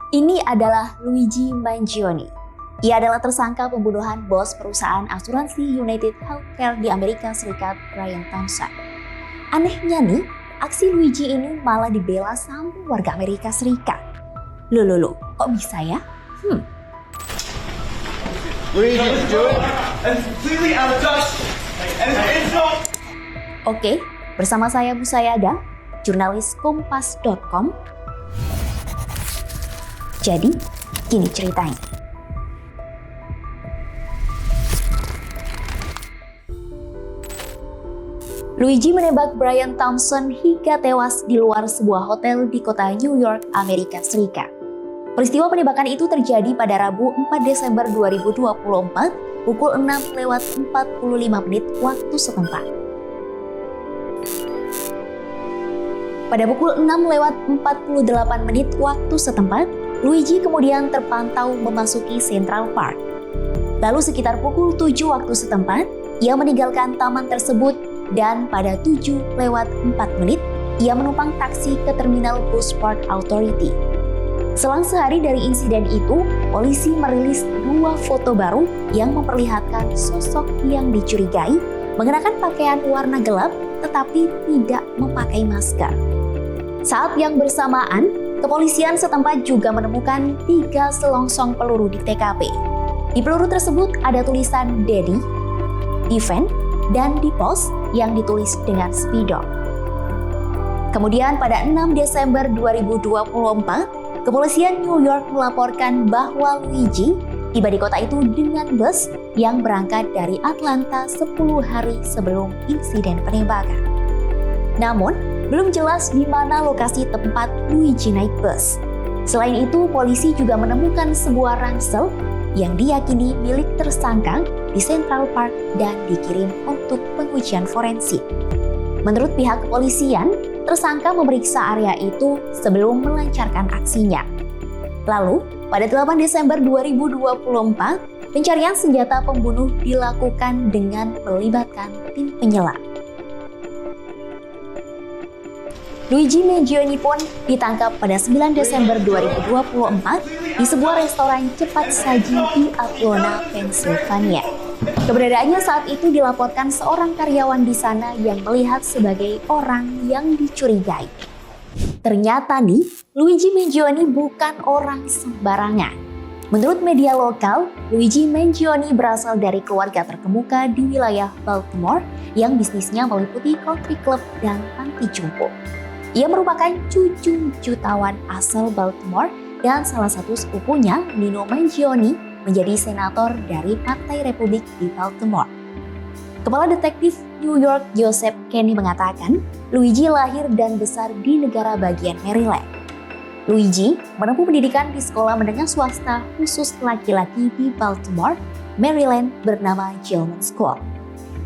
Ini adalah Luigi Mangione. Ia adalah tersangka pembunuhan bos perusahaan asuransi United Healthcare di Amerika Serikat, Brian Thompson. Anehnya nih, aksi Luigi ini malah dibela sama warga Amerika Serikat. Loh, kok bisa ya? Oke, bersama saya Musayada, jurnalis Kompas.com. Jadi, gini ceritanya. Luigi menembak Brian Thompson hingga tewas di luar sebuah hotel di kota New York, Amerika Serikat. Peristiwa penembakan itu terjadi pada Rabu 4 Desember 2024 pukul 6:45 waktu setempat. Pada pukul 6:48 waktu setempat, Luigi kemudian terpantau memasuki Central Park. Lalu sekitar pukul 7 waktu setempat, ia meninggalkan taman tersebut dan pada 7:04 ia menumpang taksi ke terminal Busport Authority. Selang sehari dari insiden itu, polisi merilis 2 foto baru yang memperlihatkan sosok yang dicurigai mengenakan pakaian warna gelap tetapi tidak memakai masker. Saat yang bersamaan, kepolisian setempat juga menemukan 3 selongsong peluru di TKP. Di peluru tersebut ada tulisan Daddy, Defend, dan Dipos yang ditulis dengan spidol. Kemudian pada 6 Desember 2024, kepolisian New York melaporkan bahwa Luigi tiba di kota itu dengan bus yang berangkat dari Atlanta 10 hari sebelum insiden penembakan. Namun, belum jelas di mana lokasi tempat Luigi naik bus. Selain itu, polisi juga menemukan sebuah ransel yang diyakini milik tersangka di Central Park dan dikirim untuk pengujian forensik. Menurut pihak kepolisian, tersangka memeriksa area itu sebelum melancarkan aksinya. Lalu, pada 8 Desember 2024, pencarian senjata pembunuh dilakukan dengan melibatkan tim penyelam. Luigi Mangione pun ditangkap pada 9 Desember 2024 di sebuah restoran cepat saji di Altoona, Pennsylvania. Keberadaannya saat itu dilaporkan seorang karyawan di sana yang melihat sebagai orang yang dicurigai. Ternyata nih, Luigi Mangione bukan orang sembarangan. Menurut media lokal, Luigi Mangione berasal dari keluarga terkemuka di wilayah Baltimore yang bisnisnya meliputi country club dan panti jompo. Ia merupakan cucu jutawan asal Baltimore dan salah satu sepupunya, Nino Mangione, menjadi senator dari Partai Republik di Baltimore. Kepala Detektif New York Joseph Kenney mengatakan, Luigi lahir dan besar di negara bagian Maryland. Luigi menempuh pendidikan di sekolah menengah swasta khusus laki-laki di Baltimore, Maryland bernama Gilman School.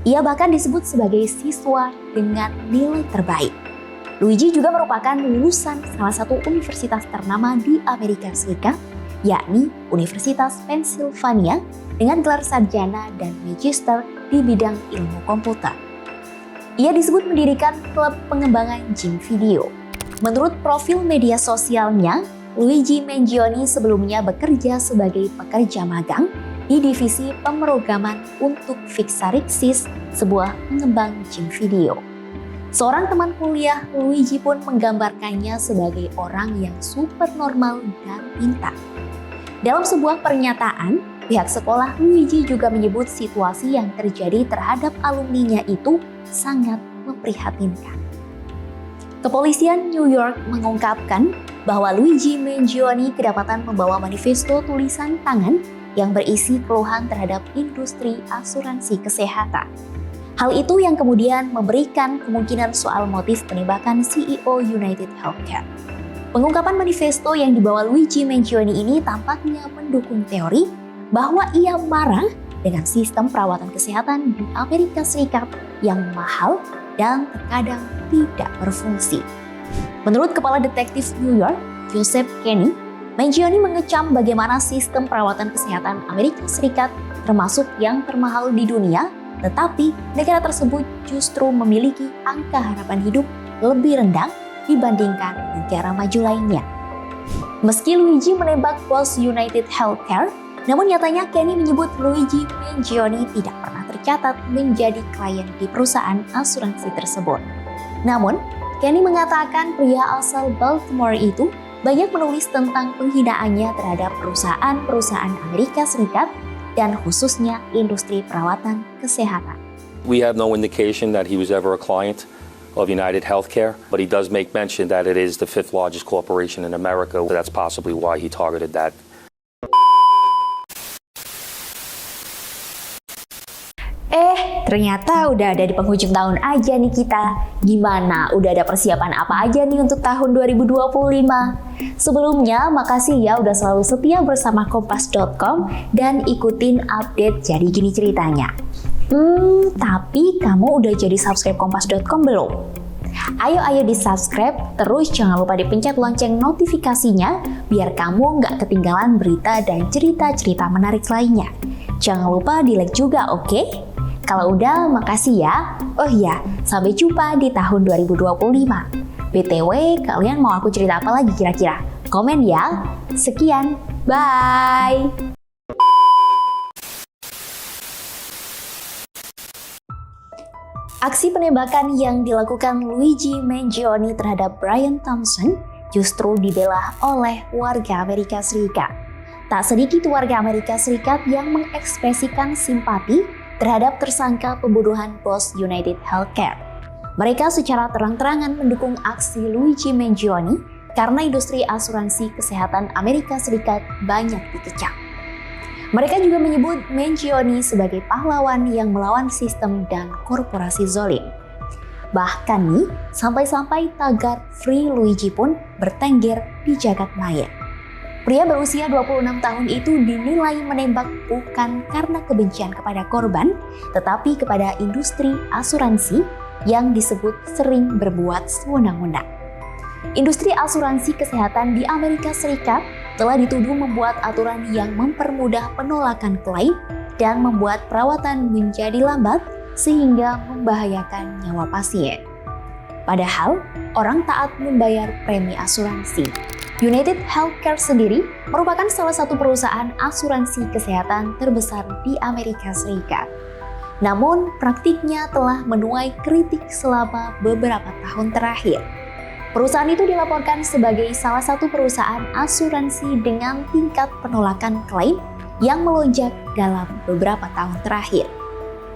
Ia bahkan disebut sebagai siswa dengan nilai terbaik. Luigi juga merupakan lulusan salah satu universitas ternama di Amerika Serikat, yakni Universitas Pennsylvania dengan gelar sarjana dan magister di bidang ilmu komputer. Ia disebut mendirikan klub pengembangan game video. Menurut profil media sosialnya, Luigi Mangione sebelumnya bekerja sebagai pekerja magang di divisi pemrograman untuk Fixarixis, sebuah pengembang game video. Seorang teman kuliah Luigi pun menggambarkannya sebagai orang yang super normal dan pintar. Dalam sebuah pernyataan, pihak sekolah Luigi juga menyebut situasi yang terjadi terhadap alumninya itu sangat memprihatinkan. Kepolisian New York mengungkapkan bahwa Luigi Mangione kedapatan membawa manifesto tulisan tangan yang berisi keluhan terhadap industri asuransi kesehatan. Hal itu yang kemudian memberikan kemungkinan soal motif penembakan CEO United Healthcare. Pengungkapan manifesto yang dibawa Luigi Mangione ini tampaknya mendukung teori bahwa ia marah dengan sistem perawatan kesehatan di Amerika Serikat yang mahal dan terkadang tidak berfungsi. Menurut Kepala Detektif New York, Joseph Kenney, Mangione mengecam bagaimana sistem perawatan kesehatan Amerika Serikat termasuk yang termahal di dunia, tetapi negara tersebut justru memiliki angka harapan hidup lebih rendah dibandingkan negara maju lainnya. Meski Luigi menembak bos United Healthcare, namun nyatanya Kenny menyebut Luigi Mangione tidak pernah tercatat menjadi klien di perusahaan asuransi tersebut. Namun, Kenny mengatakan pria asal Baltimore itu banyak menulis tentang penghinaannya terhadap perusahaan-perusahaan Amerika Serikat dan khususnya industri perawatan kesehatan. We have no indication that he was ever a client of United Healthcare, but he does make mention that it is the fifth largest corporation in America. That's possibly why he targeted that. Ternyata udah ada di penghujung tahun aja nih kita. Gimana? Udah ada persiapan apa aja nih untuk tahun 2025? Sebelumnya, makasih ya udah selalu setia bersama Kompas.com dan ikutin update Jadi Gini Ceritanya. Tapi kamu udah jadi subscribe Kompas.com belum? Ayo di-subscribe, terus jangan lupa dipencet lonceng notifikasinya biar kamu nggak ketinggalan berita dan cerita-cerita menarik lainnya. Jangan lupa di-like juga, oke? Kalau udah, makasih ya. Oh iya, sampai jumpa di tahun 2025. BTW, kalian mau aku cerita apa lagi kira-kira? Komen ya. Sekian, bye! Aksi penembakan yang dilakukan Luigi Mangione terhadap Brian Thompson justru dibela oleh warga Amerika Serikat. Tak sedikit warga Amerika Serikat yang mengekspresikan simpati terhadap tersangka pembunuhan bos United Healthcare. Mereka secara terang-terangan mendukung aksi Luigi Mangione karena industri asuransi kesehatan Amerika Serikat banyak dikecam. Mereka juga menyebut Mangione sebagai pahlawan yang melawan sistem dan korporasi zalim. Bahkan nih, sampai-sampai tagar Free Luigi pun bertengger di jagat maya. Pria berusia 26 tahun itu dinilai menembak bukan karena kebencian kepada korban, tetapi kepada industri asuransi yang disebut sering berbuat sewenang-wenang. Industri asuransi kesehatan di Amerika Serikat telah dituduh membuat aturan yang mempermudah penolakan klaim dan membuat perawatan menjadi lambat sehingga membahayakan nyawa pasien. Padahal, orang taat membayar premi asuransi. United Healthcare sendiri merupakan salah satu perusahaan asuransi kesehatan terbesar di Amerika Serikat. Namun, praktiknya telah menuai kritik selama beberapa tahun terakhir. Perusahaan itu dilaporkan sebagai salah satu perusahaan asuransi dengan tingkat penolakan klaim yang melonjak dalam beberapa tahun terakhir.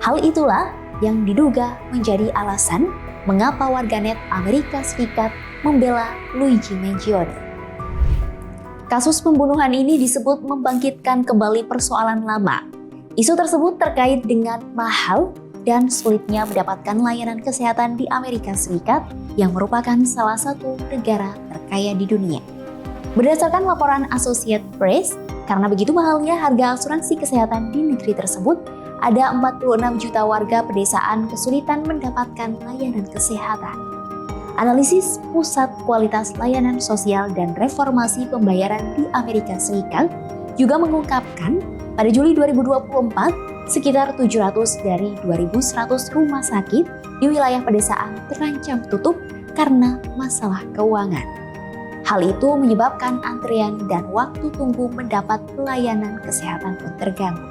Hal itulah yang diduga menjadi alasan mengapa warganet Amerika Serikat membela Luigi Mangione. Kasus pembunuhan ini disebut membangkitkan kembali persoalan lama. Isu tersebut terkait dengan mahal dan sulitnya mendapatkan layanan kesehatan di Amerika Serikat yang merupakan salah satu negara terkaya di dunia. Berdasarkan laporan Associated Press, karena begitu mahalnya harga asuransi kesehatan di negeri tersebut, ada 46 juta warga pedesaan kesulitan mendapatkan layanan kesehatan. Analisis Pusat Kualitas Layanan Sosial dan Reformasi Pembayaran di Amerika Serikat juga mengungkapkan pada Juli 2024, sekitar 700 dari 2.100 rumah sakit di wilayah pedesaan terancam tutup karena masalah keuangan. Hal itu menyebabkan antrean dan waktu tunggu mendapat pelayanan kesehatan pun terganggu.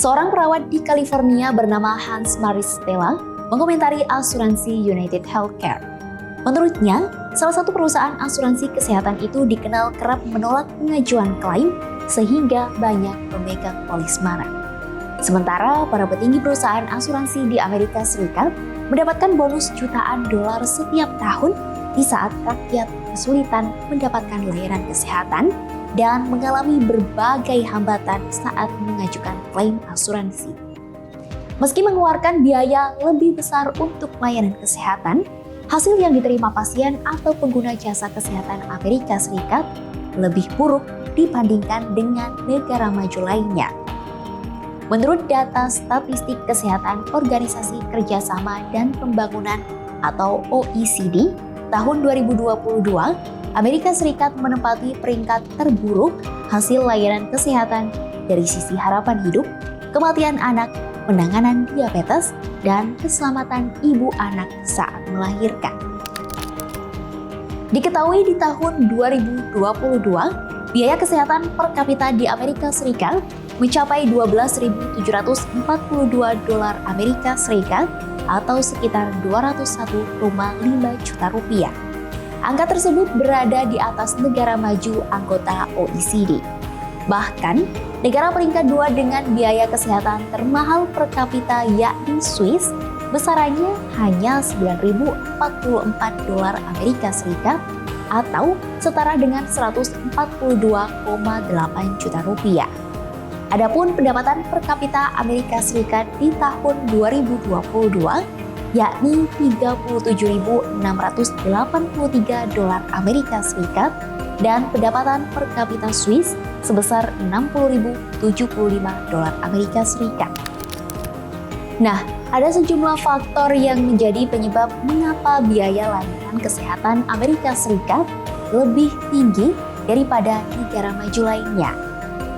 Seorang perawat di California bernama Hans Maris Stella mengomentari asuransi United Healthcare. Menurutnya, salah satu perusahaan asuransi kesehatan itu dikenal kerap menolak pengajuan klaim sehingga banyak pemegang polis marah. Sementara para petinggi perusahaan asuransi di Amerika Serikat mendapatkan bonus jutaan dolar setiap tahun di saat rakyat kesulitan mendapatkan layanan kesehatan dan mengalami berbagai hambatan saat mengajukan klaim asuransi. Meski mengeluarkan biaya lebih besar untuk layanan kesehatan, hasil yang diterima pasien atau pengguna jasa kesehatan Amerika Serikat lebih buruk dibandingkan dengan negara maju lainnya. Menurut data Statistik Kesehatan Organisasi Kerjasama dan Pembangunan atau OECD, tahun 2022, Amerika Serikat menempati peringkat terburuk hasil layanan kesehatan dari sisi harapan hidup, kematian anak, penanganan diabetes, dan keselamatan ibu anak saat melahirkan. Diketahui di tahun 2022, biaya kesehatan per kapita di Amerika Serikat mencapai 12.742 dolar Amerika Serikat atau sekitar 201,5 juta rupiah. Angka tersebut berada di atas negara maju anggota OECD. Bahkan, negara peringkat 2 dengan biaya kesehatan termahal per kapita yakni Swiss, besarannya hanya 9.044 dolar Amerika Serikat atau setara dengan 142,8 juta rupiah. Adapun pendapatan per kapita Amerika Serikat di tahun 2022 yakni 37.683 dolar Amerika Serikat dan pendapatan per kapita Swiss sebesar 60.075 dolar Amerika Serikat. Nah, ada sejumlah faktor yang menjadi penyebab mengapa biaya layanan kesehatan Amerika Serikat lebih tinggi daripada negara maju lainnya.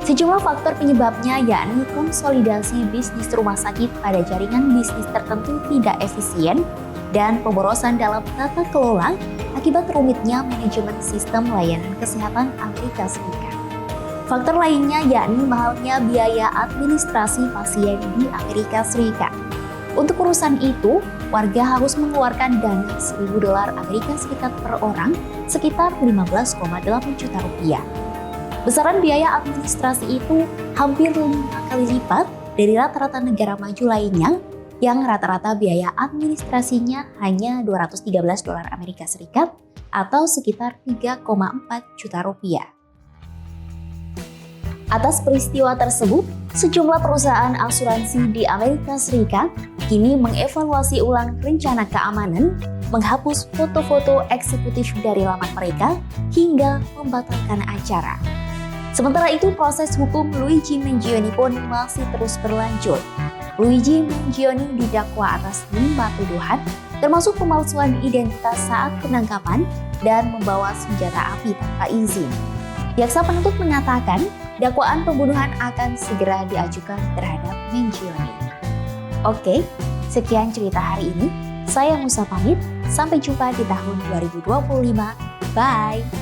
Sejumlah faktor penyebabnya yakni konsolidasi bisnis rumah sakit pada jaringan bisnis tertentu tidak efisien dan pemborosan dalam tata kelola akibat rumitnya manajemen sistem layanan kesehatan Amerika Serikat. Faktor lainnya yakni mahalnya biaya administrasi pasien di Amerika Serikat. Untuk urusan itu, warga harus mengeluarkan dana 1.000 dolar Amerika Serikat per orang, sekitar 15,8 juta rupiah. Besaran biaya administrasi itu hampir 5 kali lipat dari rata-rata negara maju lainnya yang rata-rata biaya administrasinya hanya 213 dolar Amerika Serikat atau sekitar 3,4 juta rupiah. Atas peristiwa tersebut, sejumlah perusahaan asuransi di Amerika Serikat kini mengevaluasi ulang rencana keamanan, menghapus foto-foto eksekutif dari laman mereka, hingga membatalkan acara. Sementara itu, proses hukum Luigi Mangione pun masih terus berlanjut. Luigi Mangione didakwa atas 5 tuduhan, termasuk pemalsuan identitas saat penangkapan dan membawa senjata api tanpa izin. Jaksa penuntut mengatakan dakwaan pembunuhan akan segera diajukan terhadap Mangione. Oke, sekian cerita hari ini. Saya Musa pamit, sampai jumpa di tahun 2025. Bye!